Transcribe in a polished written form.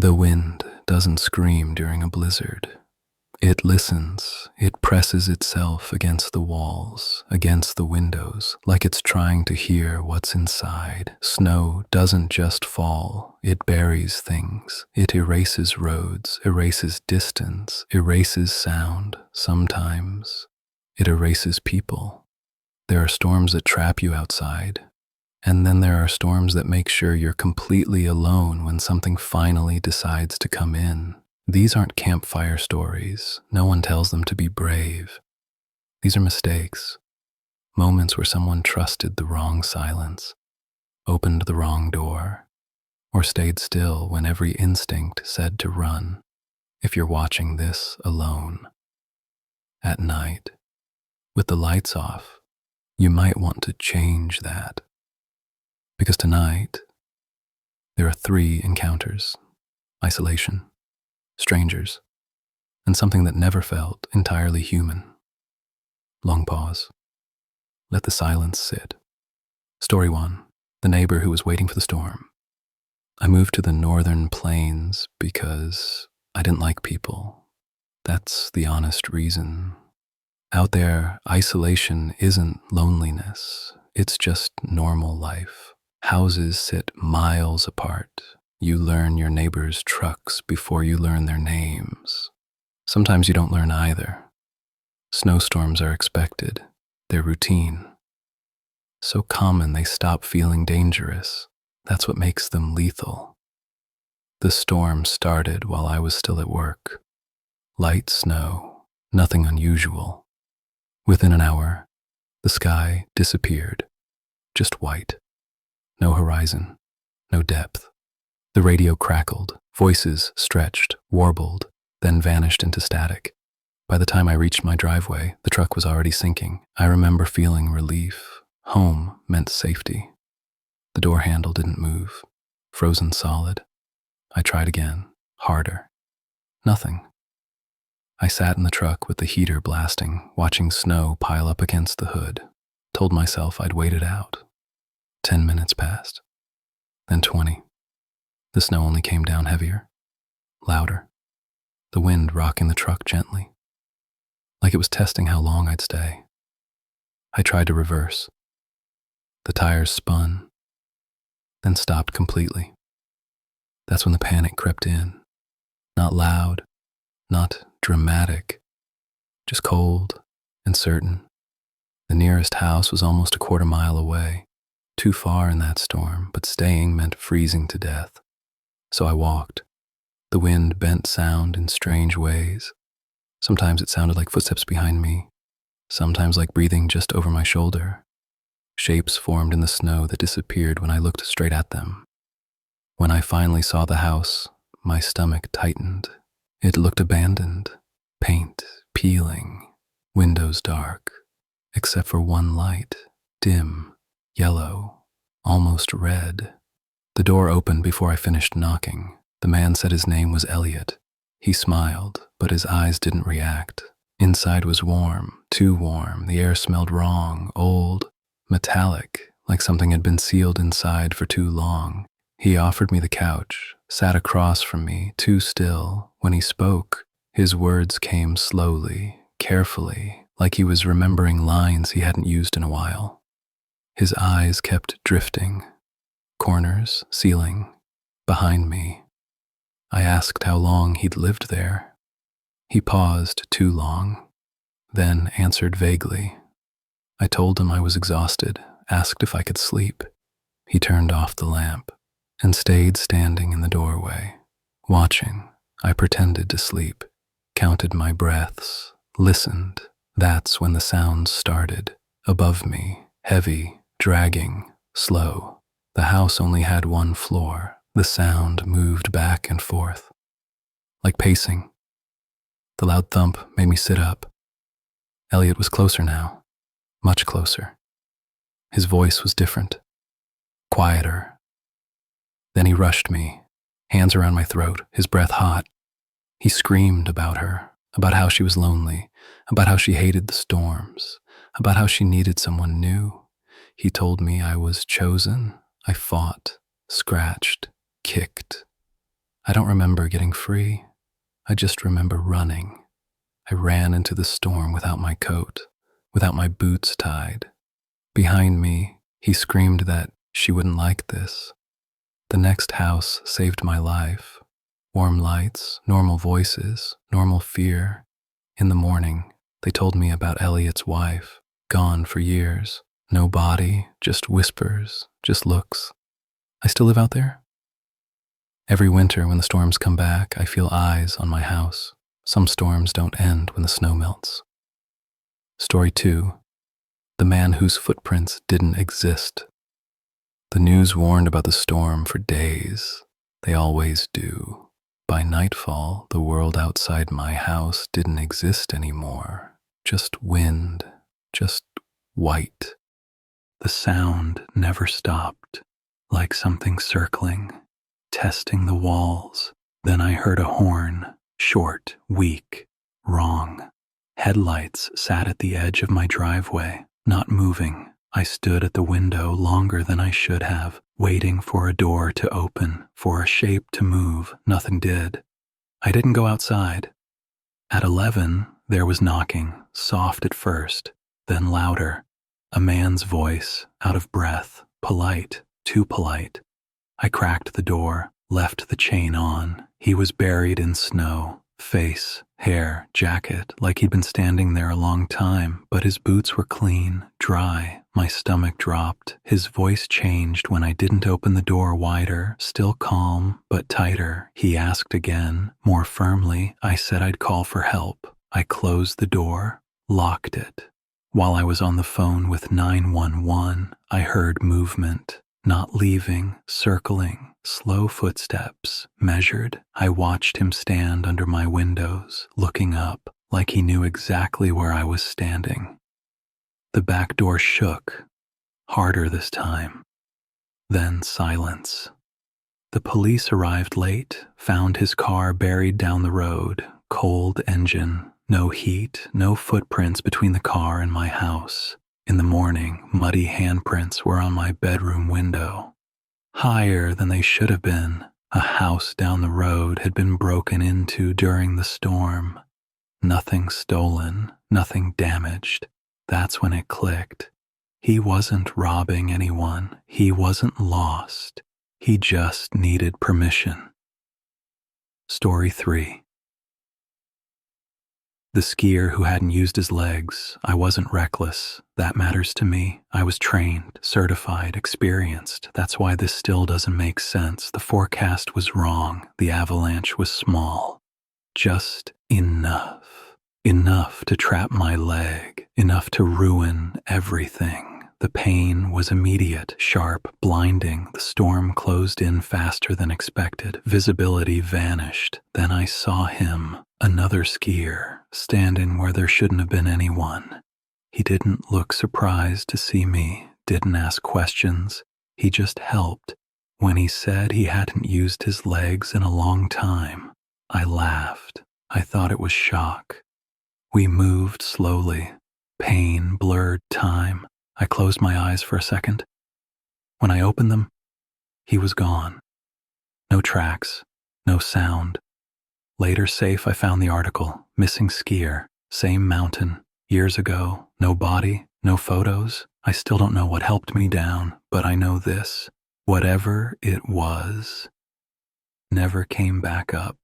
The wind doesn't scream during a blizzard. It listens. It presses itself against the walls, against the windows, like it's trying to hear what's inside. Snow doesn't just fall. It buries things. It erases roads, erases distance, erases sound. Sometimes it erases people. There are storms that trap you outside. And then there are storms that make sure you're completely alone when something finally decides to come in. These aren't campfire stories. No one tells them to be brave. These are mistakes. Moments where someone trusted the wrong silence, opened the wrong door, or stayed still when every instinct said to run. If you're watching this alone, at night, with the lights off, you might want to change that. Because tonight, there are 3 encounters: isolation, strangers, and something that never felt entirely human. Long pause. Let the silence sit. Story 1, the neighbor who was waiting for the storm. I moved to the northern plains because I didn't like people. That's the honest reason. Out there, isolation isn't loneliness. It's just normal life. Houses sit miles apart. You learn your neighbors' trucks before you learn their names. Sometimes you don't learn either. Snowstorms are expected. They're routine. So common they stop feeling dangerous. That's what makes them lethal. The storm started while I was still at work. Light snow, nothing unusual. Within an hour, the sky disappeared. Just white. No horizon, no depth. The radio crackled, voices stretched, warbled, then vanished into static. By the time I reached my driveway, the truck was already sinking. I remember feeling relief. Home meant safety. The door handle didn't move, frozen solid. I tried again, harder. Nothing. I sat in the truck with the heater blasting, watching snow pile up against the hood. Told myself I'd wait it out. 10 minutes passed, then 20. The snow only came down heavier, louder, the wind rocking the truck gently, like it was testing how long I'd stay. I tried to reverse. The tires spun, then stopped completely. That's when the panic crept in. Not loud, not dramatic, just cold and certain. The nearest house was almost a quarter mile away. Too far in that storm, but staying meant freezing to death. So I walked. The wind bent sound in strange ways. Sometimes it sounded like footsteps behind me, sometimes like breathing just over my shoulder. Shapes formed in the snow that disappeared when I looked straight at them. When I finally saw the house, my stomach tightened. It looked abandoned, paint peeling, windows dark, except for one light, dim, yellow, almost red. The door opened before I finished knocking. The man said his name was Elliot. He smiled, but his eyes didn't react. Inside was warm, too warm. The air smelled wrong, old, metallic, like something had been sealed inside for too long. He offered me the couch, sat across from me, too still. When he spoke, his words came slowly, carefully, like he was remembering lines he hadn't used in a while. His eyes kept drifting. Corners, ceiling, behind me. I asked how long he'd lived there. He paused too long, then answered vaguely. I told him I was exhausted, asked if I could sleep. He turned off the lamp and stayed standing in the doorway. Watching, I pretended to sleep, counted my breaths, listened. That's when the sounds started. Above me, heavy, dragging, slow. The house only had 1 floor. The sound moved back and forth, like pacing. The loud thump made me sit up. Elliot was closer now, much closer. His voice was different, quieter. Then he rushed me, hands around my throat, his breath hot. He screamed about her, about how she was lonely, about how she hated the storms, about how she needed someone new. He told me I was chosen. I fought, scratched, kicked. I don't remember getting free. I just remember running. I ran into the storm without my coat, without my boots tied. Behind me, he screamed that she wouldn't like this. The next house saved my life. Warm lights, normal voices, normal fear. In the morning, they told me about Elliot's wife, gone for years. No body, just whispers, just looks. I still live out there? Every winter when the storms come back, I feel eyes on my house. Some storms don't end when the snow melts. Story 2. The man whose footprints didn't exist. The news warned about the storm for days. They always do. By nightfall, the world outside my house didn't exist anymore. Just wind, just white. The sound never stopped, like something circling, testing the walls. Then I heard a horn, short, weak, wrong. Headlights sat at the edge of my driveway, not moving. I stood at the window longer than I should have, waiting for a door to open, for a shape to move. Nothing did. I didn't go outside. At 11, there was knocking, soft at first, then louder. A man's voice, out of breath, polite, too polite. I cracked the door, left the chain on. He was buried in snow, face, hair, jacket, like he'd been standing there a long time, but his boots were clean, dry. My stomach dropped. His voice changed when I didn't open the door wider, still calm, but tighter. He asked again, more firmly. I said I'd call for help. I closed the door, locked it. While I was on the phone with 911, I heard movement, not leaving, circling, slow footsteps, measured. I watched him stand under my windows, looking up, like he knew exactly where I was standing. The back door shook, harder this time. Then silence. The police arrived late, found his car buried down the road, cold engine, no heat, no footprints between the car and my house. In the morning, muddy handprints were on my bedroom window. Higher than they should have been. A house down the road had been broken into during the storm. Nothing stolen, nothing damaged. That's when it clicked. He wasn't robbing anyone. He wasn't lost. He just needed permission. Story 3. The skier who hadn't used his legs. I wasn't reckless. That matters to me. I was trained, certified, experienced. That's why this still doesn't make sense. The forecast was wrong. The avalanche was small. Just enough. Enough to trap my leg. Enough to ruin everything. The pain was immediate, sharp, blinding. The storm closed in faster than expected. Visibility vanished. Then I saw him, another skier, standing where there shouldn't have been anyone. He didn't look surprised to see me, didn't ask questions. He just helped. When he said he hadn't used his legs in a long time, I laughed. I thought it was shock. We moved slowly. Pain blurred time. I closed my eyes for a second. When I opened them, he was gone. No tracks, no sound. Later safe, I found the article, missing skier, same mountain, years ago, no body, no photos. I still don't know what helped me down, but I know this. Whatever it was, never came back up.